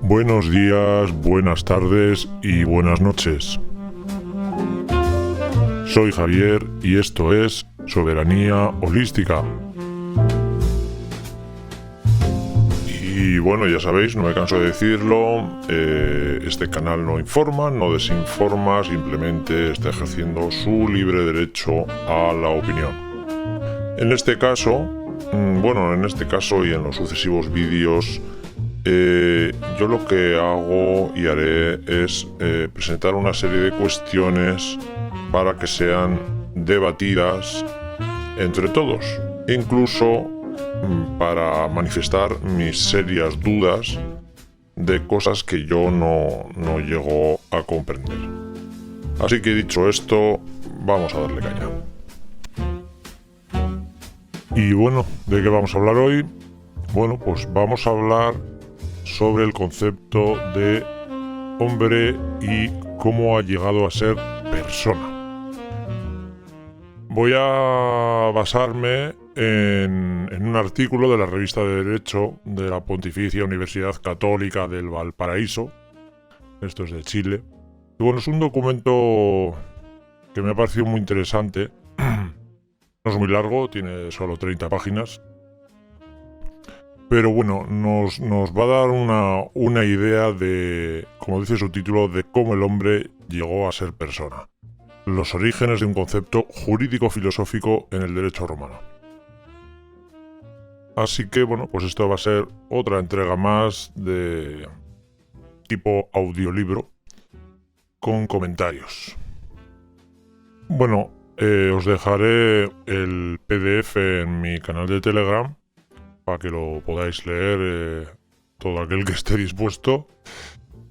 Buenos días, buenas tardes y buenas noches. Soy Javier y esto es Soberanía Holística. Y bueno, ya sabéis, no me canso de decirlo, este canal no informa, no desinforma, simplemente está ejerciendo su libre derecho a la opinión. En este caso y en los sucesivos vídeos, yo lo que hago y haré es presentar una serie de cuestiones para que sean debatidas entre todos, incluso para manifestar mis serias dudas de cosas que yo no llego a comprender. Así que dicho esto, vamos a darle caña. Y bueno, ¿de qué vamos a hablar hoy? Bueno, pues vamos a hablar sobre el concepto de hombre y cómo ha llegado a ser persona. Voy a basarme en un artículo de la revista de Derecho de la Pontificia Universidad Católica del Valparaíso. Esto es de Chile. Y bueno, es un documento que me ha parecido muy interesante. No es muy largo, tiene solo 30 páginas. Pero bueno, nos va a dar una idea de, como dice su título, de cómo el hombre llegó a ser persona. Los orígenes de un concepto jurídico-filosófico en el derecho romano. Así que bueno, pues esto va a ser otra entrega más de tipo audiolibro con comentarios. Bueno, os dejaré el PDF en mi canal de Telegram para que lo podáis leer todo aquel que esté dispuesto.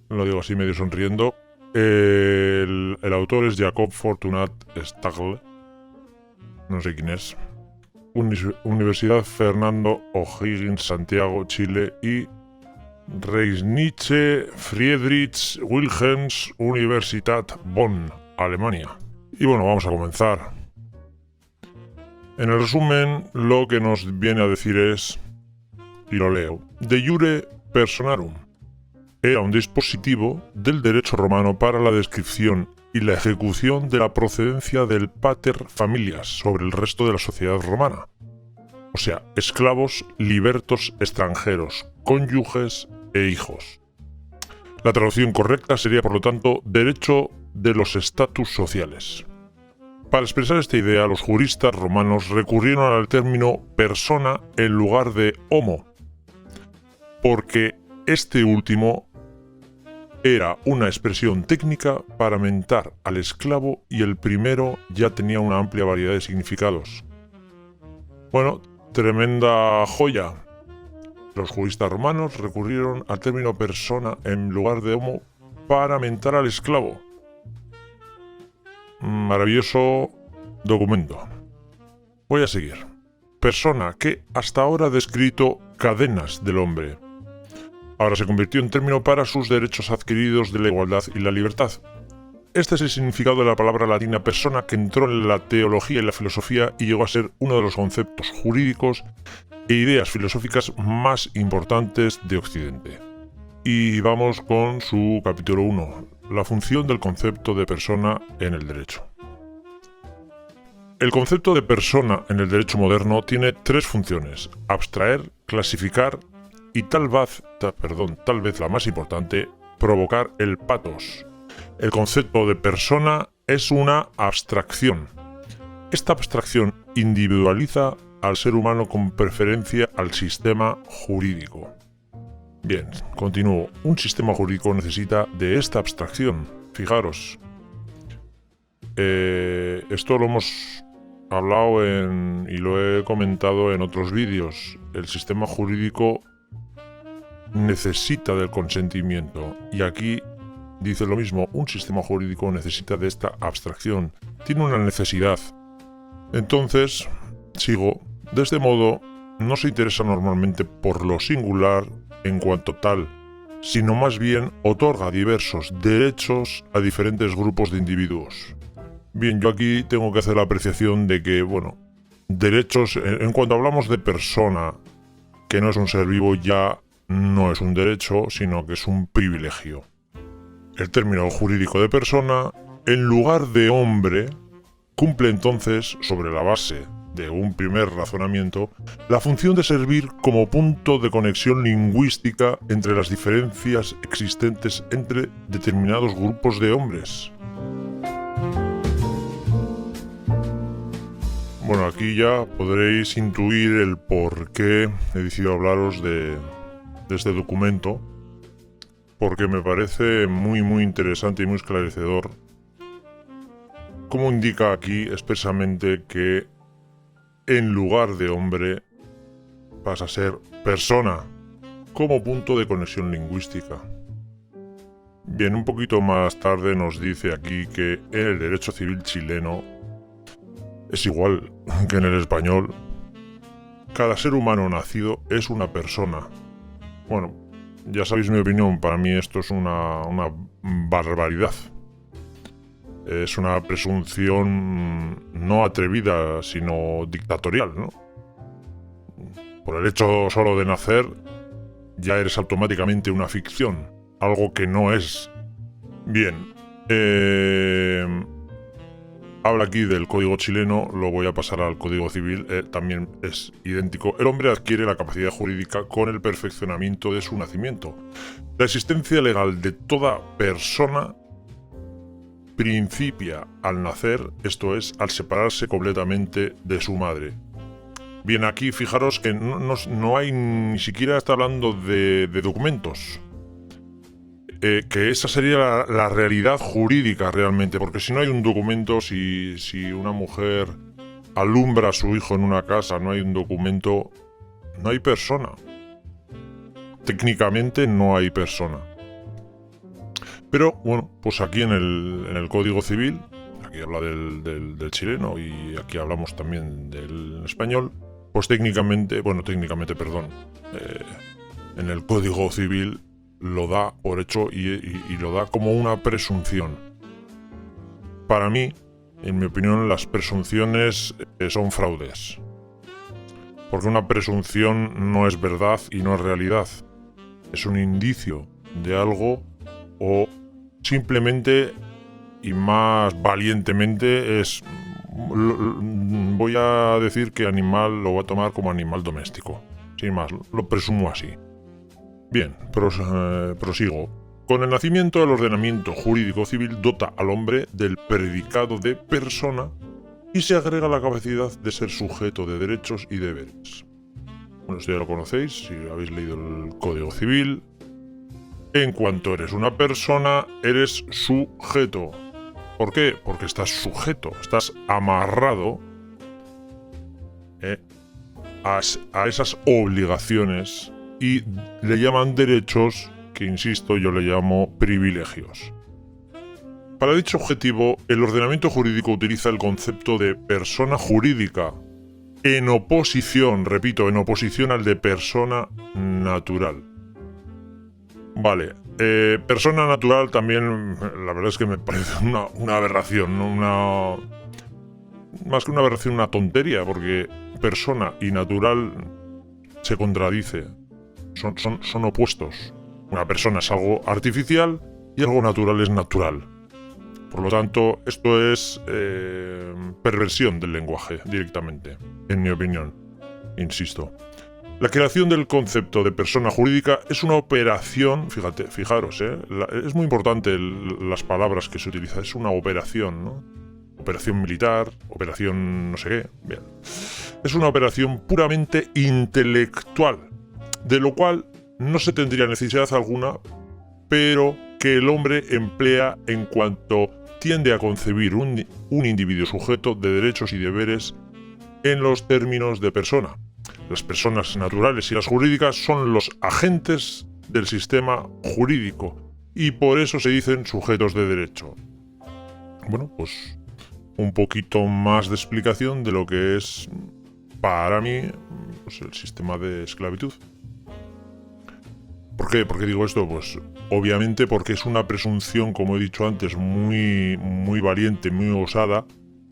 Lo digo así medio sonriendo. El autor es Jacob Fortunat Stagle. No sé quién es. Universidad Fernando O'Higgins, Santiago, Chile. Y Reinliche Friedrich Wilhelms Universität Bonn, Alemania. Y bueno, vamos a comenzar. En el resumen, lo que nos viene a decir es, y lo leo: de iure personarum era un dispositivo del derecho romano para la descripción y la ejecución de la procedencia del pater familias sobre el resto de la sociedad romana, o sea, esclavos, libertos extranjeros, cónyuges e hijos. La traducción correcta sería, por lo tanto, derecho de los estatus sociales. Para expresar esta idea, los juristas romanos recurrieron al término persona en lugar de homo, porque este último era una expresión técnica para mentar al esclavo y el primero ya tenía una amplia variedad de significados. Bueno, tremenda joya. Los juristas romanos recurrieron al término persona en lugar de homo para mentar al esclavo. Maravilloso documento. Voy a seguir. Persona que hasta ahora ha descrito cadenas del hombre. Ahora se convirtió en término para sus derechos adquiridos de la igualdad y la libertad. Este es el significado de la palabra latina persona, que entró en la teología y la filosofía y llegó a ser uno de los conceptos jurídicos e ideas filosóficas más importantes de Occidente. Y vamos con su capítulo 1, la función del concepto de persona en el derecho. El concepto de persona en el derecho moderno tiene tres funciones: abstraer, clasificar y tal vez la más importante, provocar el patos. El concepto de persona es una abstracción. Esta abstracción individualiza al ser humano con preferencia al sistema jurídico. Bien, continúo. Un sistema jurídico necesita de esta abstracción. Fijaros. Esto lo hemos hablado y lo he comentado en otros vídeos. El sistema jurídico necesita del consentimiento, y aquí dice lo mismo. Un sistema jurídico necesita de esta abstracción, tiene una necesidad. Entonces, sigo. De este modo, no se interesa normalmente por lo singular en cuanto tal, sino más bien otorga diversos derechos a diferentes grupos de individuos. Bien, yo aquí tengo que hacer la apreciación de que, derechos, en cuanto hablamos de persona, que no es un ser vivo, ya no es un derecho, sino que es un privilegio. El término jurídico de persona, en lugar de hombre, cumple entonces, sobre la base de un primer razonamiento, la función de servir como punto de conexión lingüística entre las diferencias existentes entre determinados grupos de hombres. Bueno, aquí ya podréis intuir el por qué he decidido hablaros de este documento, porque me parece muy interesante y muy esclarecedor, como indica aquí expresamente que en lugar de hombre pasa a ser persona, como punto de conexión lingüística. Bien, un poquito más tarde nos dice aquí que en el derecho civil chileno es igual que en el español. Cada ser humano nacido es una persona. Bueno, ya sabéis mi opinión, para mí esto es una barbaridad. Es una presunción no atrevida, sino dictatorial, ¿no? Por el hecho solo de nacer, ya eres automáticamente una ficción, algo que no es. Bien, habla aquí del Código chileno, lo voy a pasar al Código civil, también es idéntico. El hombre adquiere la capacidad jurídica con el perfeccionamiento de su nacimiento. La existencia legal de toda persona principia al nacer, esto es, al separarse completamente de su madre. Bien, aquí fijaros que no hay, ni siquiera está hablando de documentos. Que esa sería la realidad jurídica realmente, porque si no hay un documento, si una mujer alumbra a su hijo en una casa, no hay un documento, no hay persona. Técnicamente no hay persona. Pero bueno, pues aquí en el Código Civil, aquí habla del chileno y aquí hablamos también del español, pues técnicamente, en el Código Civil lo da por hecho y lo da como una presunción. Para mí, en mi opinión, las presunciones son fraudes. Porque una presunción no es verdad y no es realidad. Es un indicio de algo o simplemente y más valientemente voy a decir que animal lo voy a tomar como animal doméstico. Sin más, lo presumo así. Bien, prosigo. Con el nacimiento, el ordenamiento jurídico civil dota al hombre del predicado de persona y se agrega la capacidad de ser sujeto de derechos y deberes. Bueno, esto ya lo conocéis, si habéis leído el Código Civil. En cuanto eres una persona, eres sujeto. ¿Por qué? Porque estás sujeto, estás amarrado a esas obligaciones y le llaman derechos, que insisto, yo le llamo privilegios. Para dicho objetivo, el ordenamiento jurídico utiliza el concepto de persona jurídica en oposición, repito, en oposición al de persona natural. Vale, persona natural también, la verdad es que me parece una aberración, ¿no? Más que una aberración, una tontería, porque persona y natural se contradice, son opuestos. Una persona es algo artificial y algo natural es natural. Por lo tanto, esto es perversión del lenguaje directamente, en mi opinión, insisto. La creación del concepto de persona jurídica es una operación, fijaros, es muy importante las palabras que se utilizan, es una operación, ¿no? Operación militar, operación no sé qué, bien. Es una operación puramente intelectual, de lo cual no se tendría necesidad alguna, pero que el hombre emplea en cuanto tiende a concebir un individuo sujeto de derechos y deberes en los términos de persona. Las personas naturales y las jurídicas son los agentes del sistema jurídico y por eso se dicen sujetos de derecho. Bueno, pues un poquito más de explicación de lo que es para mí pues, el sistema de esclavitud. ¿Por qué? ¿Por qué digo esto? Pues obviamente porque es una presunción, como he dicho antes, muy valiente, muy osada,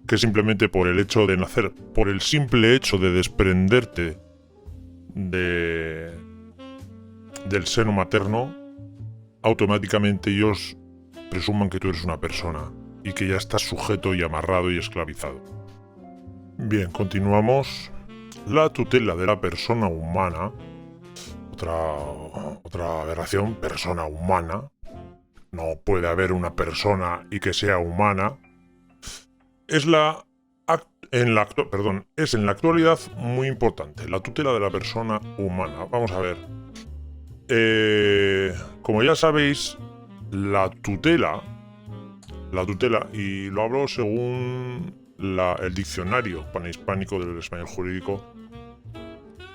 que simplemente por el hecho de nacer, por el simple hecho de desprenderte de del seno materno, automáticamente ellos presuman que tú eres una persona y que ya estás sujeto y amarrado y esclavizado. Bien, continuamos. La tutela de la persona humana, otra aberración, persona humana. No puede haber una persona y que sea humana. Es en la actualidad muy importante, la tutela de la persona humana. Vamos a ver. Como ya sabéis, la tutela, y lo hablo según el diccionario panhispánico del español jurídico,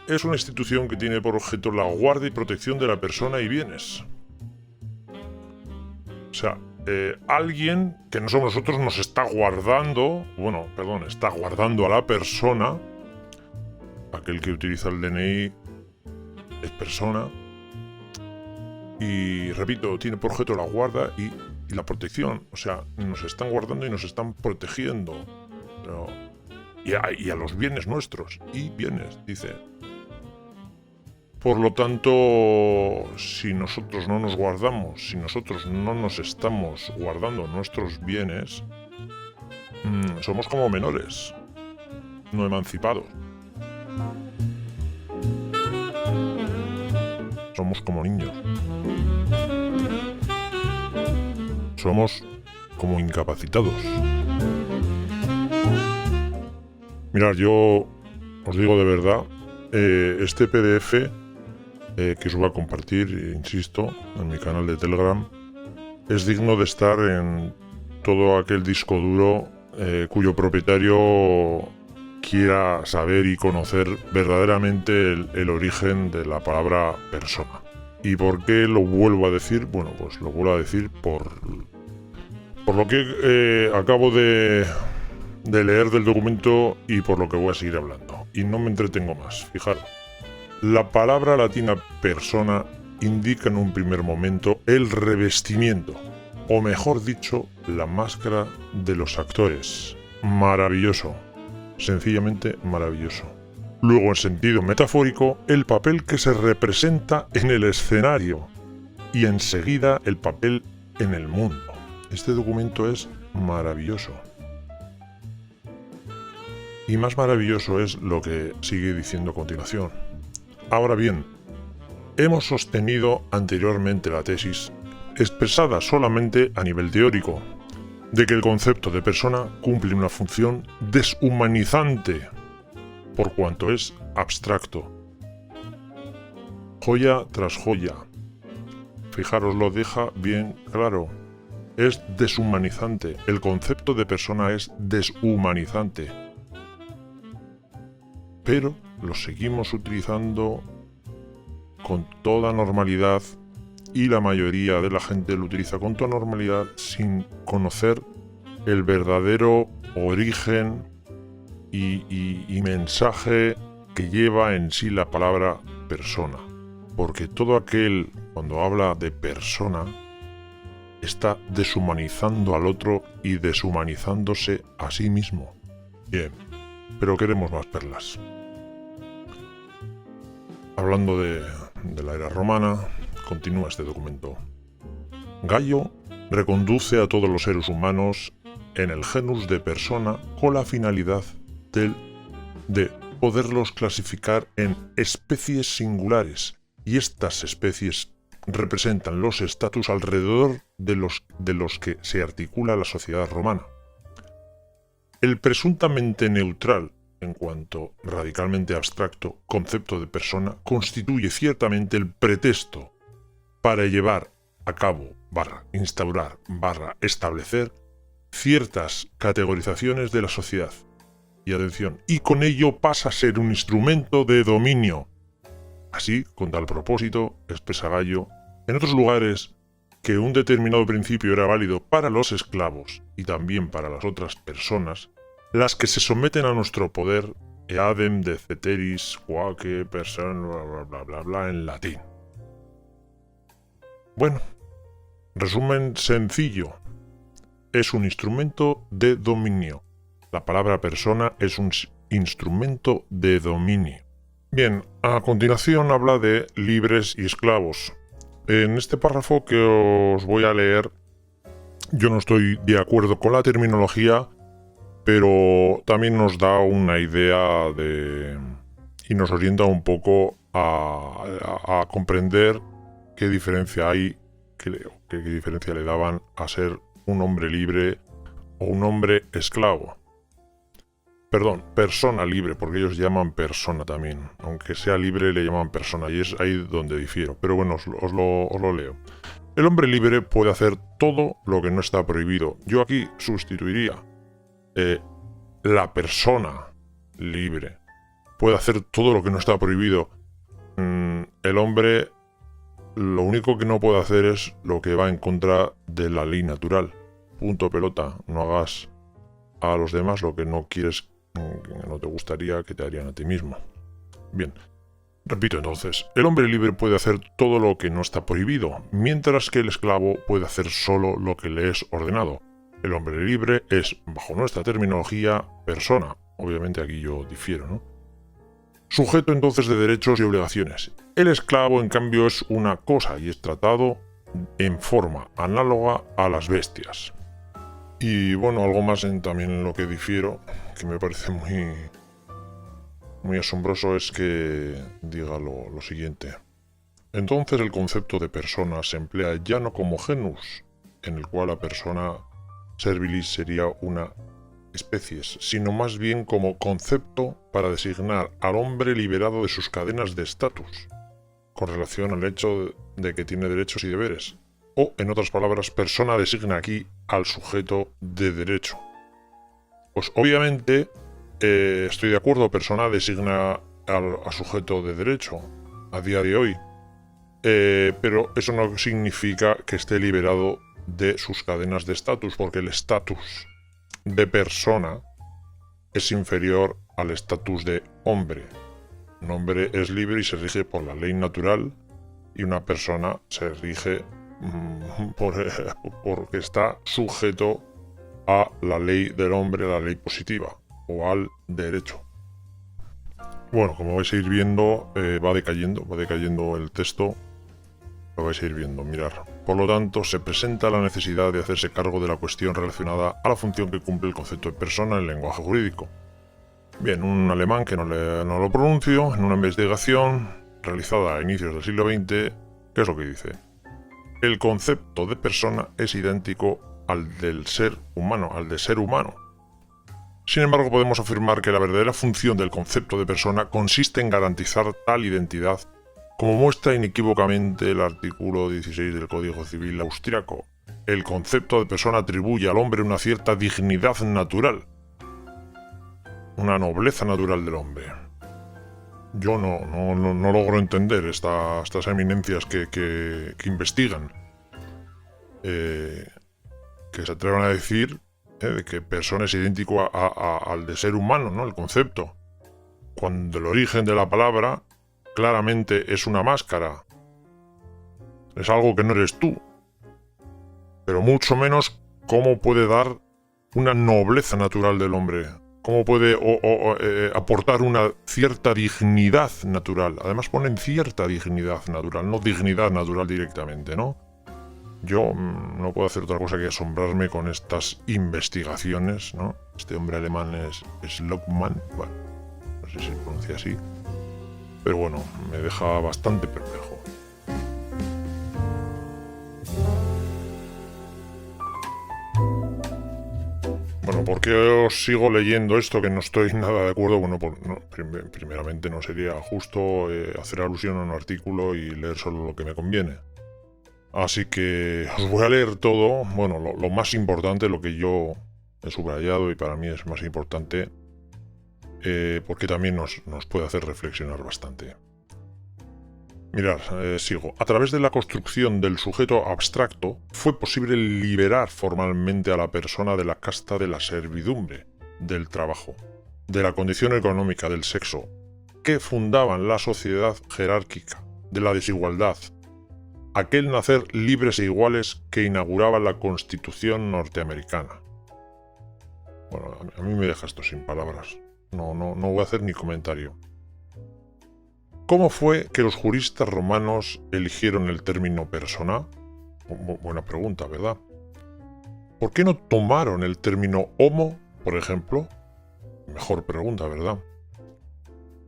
es una institución que tiene por objeto la guardia y protección de la persona y bienes. O sea, alguien que no somos nosotros nos está guardando, está guardando a la persona. Aquel que utiliza el DNI es persona. Y repito, tiene por objeto la guarda y la protección. O sea, nos están guardando y nos están protegiendo. Y a los bienes nuestros. Y bienes, dice. Por lo tanto, si nosotros no nos guardamos, si nosotros no nos estamos guardando nuestros bienes, somos como menores, no emancipados. Somos como niños. Somos como incapacitados. Mirad, yo os digo de verdad, este PDF que os voy a compartir, insisto, en mi canal de Telegram, es digno de estar en todo aquel disco duro cuyo propietario quiera saber y conocer verdaderamente el origen de la palabra persona. ¿Y por qué lo vuelvo a decir? Bueno, pues lo vuelvo a decir por lo que acabo de leer del documento y por lo que voy a seguir hablando. Y no me entretengo más, fijaros. La palabra latina persona indica en un primer momento el revestimiento, o mejor dicho, la máscara de los actores. Maravilloso, sencillamente maravilloso. Luego, en sentido metafórico, el papel que se representa en el escenario y enseguida el papel en el mundo. Este documento es maravilloso. Y más maravilloso es lo que sigue diciendo a continuación. Ahora bien, hemos sostenido anteriormente la tesis, expresada solamente a nivel teórico, de que el concepto de persona cumple una función deshumanizante, por cuanto es abstracto. Joya tras joya. Fijaros, lo deja bien claro. Es deshumanizante. El concepto de persona es deshumanizante. Pero lo seguimos utilizando con toda normalidad y la mayoría de la gente lo utiliza con toda normalidad sin conocer el verdadero origen y mensaje que lleva en sí la palabra persona. Porque todo aquel, cuando habla de persona, está deshumanizando al otro y deshumanizándose a sí mismo. Bien, pero queremos más perlas. Hablando de la era romana, continúa este documento. Gallo reconduce a todos los seres humanos en el genus de persona con la finalidad de poderlos clasificar en especies singulares, y estas especies representan los estatus alrededor de los que se articula la sociedad romana. El presuntamente neutral, en cuanto radicalmente abstracto, concepto de persona constituye ciertamente el pretexto para llevar a cabo, instaurar, establecer ciertas categorizaciones de la sociedad. Y atención, y con ello pasa a ser un instrumento de dominio. Así, con tal propósito, expresa Gallo, en otros lugares que un determinado principio era válido para los esclavos y también para las otras personas, las que se someten a nuestro poder, eadem de ceteris quaque persona, bla bla bla bla en latín. Bueno, resumen sencillo. Es un instrumento de dominio. La palabra persona es un instrumento de dominio. Bien, a continuación habla de libres y esclavos. En este párrafo que os voy a leer, yo no estoy de acuerdo con la terminología, pero también nos da una idea y nos orienta un poco a comprender qué diferencia hay, qué diferencia le daban a ser un hombre libre o un hombre esclavo. Perdón, persona libre, porque ellos llaman persona también. Aunque sea libre, le llaman persona, y es ahí donde difiero. Pero bueno, os lo leo. El hombre libre puede hacer todo lo que no está prohibido. Yo aquí sustituiría la persona libre. Puede hacer todo lo que no está prohibido. El hombre lo único que no puede hacer es lo que va en contra de la ley natural. Punto pelota. No hagas a los demás lo que no quieres, que no te gustaría que te harían a ti mismo. Bien. Repito entonces, el hombre libre puede hacer todo lo que no está prohibido, mientras que el esclavo puede hacer solo lo que le es ordenado. El hombre libre es, bajo nuestra terminología, persona. Obviamente aquí yo difiero, ¿no? Sujeto entonces de derechos y obligaciones. El esclavo, en cambio, es una cosa y es tratado en forma análoga a las bestias. Y bueno, algo más también en lo que difiero, que me parece muy asombroso, es que diga lo siguiente. Entonces el concepto de persona se emplea ya no como genus, en el cual la persona servilis sería una especie, sino más bien como concepto para designar al hombre liberado de sus cadenas de estatus, con relación al hecho de que tiene derechos y deberes. O, en otras palabras, persona designa aquí al sujeto de derecho. Pues obviamente estoy de acuerdo, persona designa al sujeto de derecho a día de hoy, pero eso no significa que esté liberado de sus cadenas de estatus, porque el estatus de persona es inferior al estatus de hombre. Un hombre es libre y se rige por la ley natural, y una persona se rige porque está sujeto a la ley del hombre, la ley positiva, o al derecho. Bueno, como vais a ir viendo, va decayendo el texto, lo vais a ir viendo, mirar. Por lo tanto, se presenta la necesidad de hacerse cargo de la cuestión relacionada a la función que cumple el concepto de persona en el lenguaje jurídico. Bien, un alemán que no lo pronuncio, en una investigación realizada a inicios del siglo XX, ¿qué es lo que dice? El concepto de persona es idéntico al del ser humano, al de ser humano. Sin embargo, podemos afirmar que la verdadera función del concepto de persona consiste en garantizar tal identidad, como muestra inequívocamente el artículo 16 del Código Civil austriaco. El concepto de persona atribuye al hombre una cierta dignidad natural, una nobleza natural del hombre. Yo no logro entender estas eminencias que investigan, que se atrevan a decir de que persona es idéntico al de ser humano, ¿no? El concepto. Cuando el origen de la palabra claramente es una máscara. Es algo que no eres tú. Pero mucho menos cómo puede dar una nobleza natural del hombre. Cómo puede aportar una cierta dignidad natural. Además ponen cierta dignidad natural, no dignidad natural directamente, ¿no? Yo no puedo hacer otra cosa que asombrarme con estas investigaciones, ¿no? Este hombre alemán es Lockman, bueno, no sé si se pronuncia así, pero bueno, me deja bastante perplejo. Bueno, ¿por qué os sigo leyendo esto que no estoy nada de acuerdo? Bueno, primeramente no sería justo hacer alusión a un artículo y leer solo lo que me conviene. Así que os voy a leer todo, bueno, lo más importante, lo que yo he subrayado y para mí es más importante, porque también nos puede hacer reflexionar bastante. Mirad, sigo. A través de la construcción del sujeto abstracto, fue posible liberar formalmente a la persona de la casta de la servidumbre, del trabajo, de la condición económica, del sexo, que fundaban la sociedad jerárquica, de la desigualdad, aquel nacer libres e iguales que inauguraba la Constitución norteamericana. Bueno, a mí me deja esto sin palabras. No voy a hacer ni comentario. ¿Cómo fue que los juristas romanos eligieron el término persona? Buena pregunta, ¿verdad? ¿Por qué no tomaron el término homo, por ejemplo? Mejor pregunta, ¿verdad?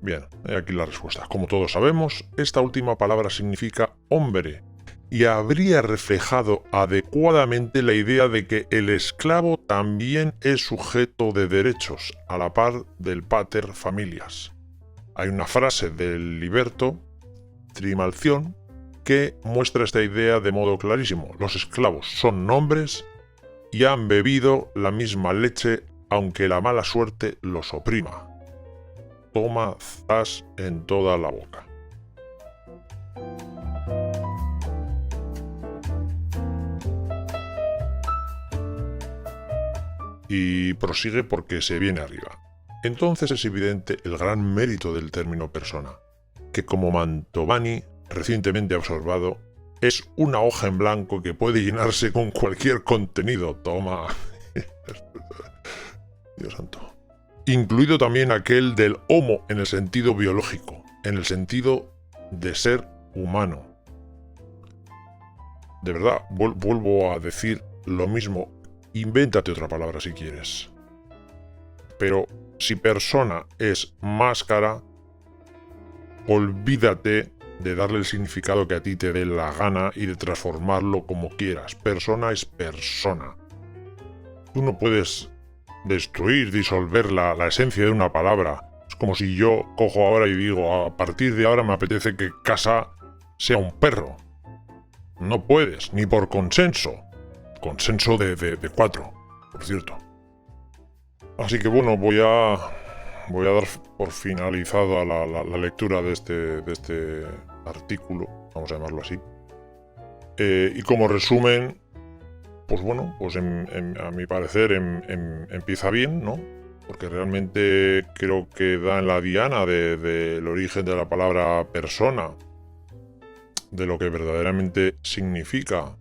Bien, aquí la respuesta. Como todos sabemos, esta última palabra significa hombre y habría reflejado adecuadamente la idea de que el esclavo también es sujeto de derechos, a la par del pater familias. Hay una frase del Liberto Trimalción que muestra esta idea de modo clarísimo. Los esclavos son hombres y han bebido la misma leche aunque la mala suerte los oprima. Toma zas en toda la boca. Y prosigue porque se viene arriba. Entonces es evidente el gran mérito del término persona, que como Mantovani recientemente ha observado, es una hoja en blanco que puede llenarse con cualquier contenido. Toma. Dios santo. Incluido también aquel del homo en el sentido biológico, en el sentido de ser humano. De verdad, vuelvo a decir lo mismo. Invéntate otra palabra si quieres. Pero si persona es máscara, olvídate de darle el significado que a ti te dé la gana y de transformarlo como quieras. Persona es persona. Tú no puedes destruir, disolver la esencia de una palabra. Es como si yo cojo ahora y digo, a partir de ahora me apetece que casa sea un perro. No puedes, ni por consenso. Consenso de 4, por cierto. Así que bueno, voy a dar por finalizada la lectura de este artículo, vamos a llamarlo así. Y como resumen, pues bueno, pues a mi parecer empieza bien, ¿no? Porque realmente creo que da en la diana del origen de la palabra persona, de lo que verdaderamente significa,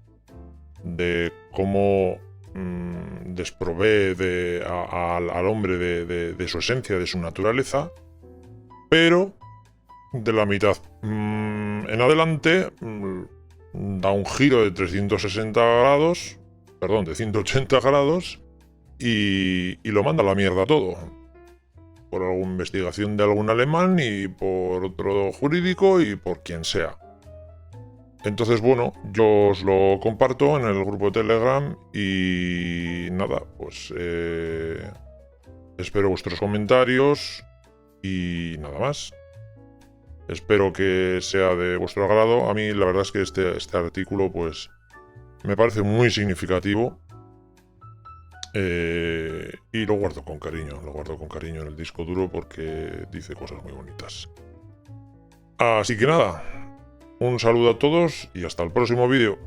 de cómo desprovee al hombre de su esencia, de su naturaleza, pero de la mitad en adelante da un giro de 360 grados, perdón, de 180 grados y lo manda a la mierda todo. Por alguna investigación de algún alemán y por otro jurídico y por quien sea. Entonces, bueno, yo os lo comparto en el grupo de Telegram y nada, pues espero vuestros comentarios y nada más. Espero que sea de vuestro agrado. A mí la verdad es que este artículo pues me parece muy significativo y lo guardo con cariño en el disco duro porque dice cosas muy bonitas. Así que nada. Un saludo a todos y hasta el próximo vídeo.